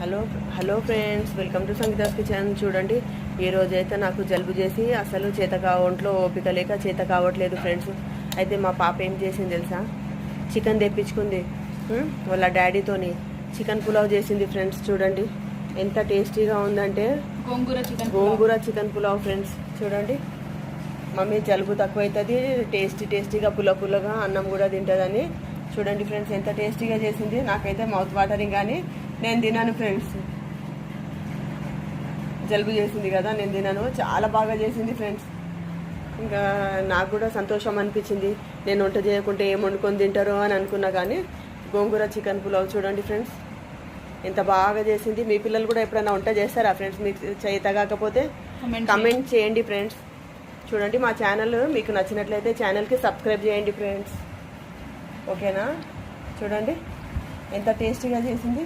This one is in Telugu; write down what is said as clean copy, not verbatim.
Hello hello friends, welcome to Sangeeta's kitchen. చూడండి, ఈ రోజైతే నాకు జలుబు చేసి అసలు ఒంట్లో ఓపిక లేక చేత కావట్లేదు ఫ్రెండ్స్. అయితే మా పాప ఏం చేసింది తెలుసా, చికెన్ తెప్పించుకుంది. వాళ్ళ డాడీతోని చికెన్ పులావ్ చేసింది ఫ్రెండ్స్. చూడండి ఎంత టేస్టీగా ఉందంటే, గోంగూర చికెన్ పులావ్ ఫ్రెండ్స్. చూడండి, మమ్మీ జలుబు తక్కువ అవుతుంది, టేస్టీగా పుల్లగా అన్నం కూడా తింటుందని. చూడండి ఫ్రెండ్స్, ఎంత టేస్టీగా చేసింది. నాకైతే మౌత్ వాటరింగ్, కానీ నేను తిన్నాను ఫ్రెండ్స్. జలుబు చేసింది కదా, నేను తిన్నాను. చాలా బాగా చేసింది ఫ్రెండ్స్. ఇంకా నాకు కూడా సంతోషం అనిపించింది. నేను వంట చేయకుంటే ఏం వండుకొని తింటారో అని అనుకున్నా, కానీ గోంగూర చికెన్ పులావ్ చూడండి ఫ్రెండ్స్, ఎంత బాగా చేసింది. మీ పిల్లలు కూడా ఎప్పుడైనా వంట చేస్తారా ఫ్రెండ్స్? మీకు చేయతగాకపోతే కమెంట్ చేయండి ఫ్రెండ్స్. చూడండి, మా ఛానల్ మీకు నచ్చినట్లయితే ఛానల్కి సబ్స్క్రైబ్ చేయండి ఫ్రెండ్స్. ఓకేనా? చూడండి ఎంత టేస్టీగా చేసింది.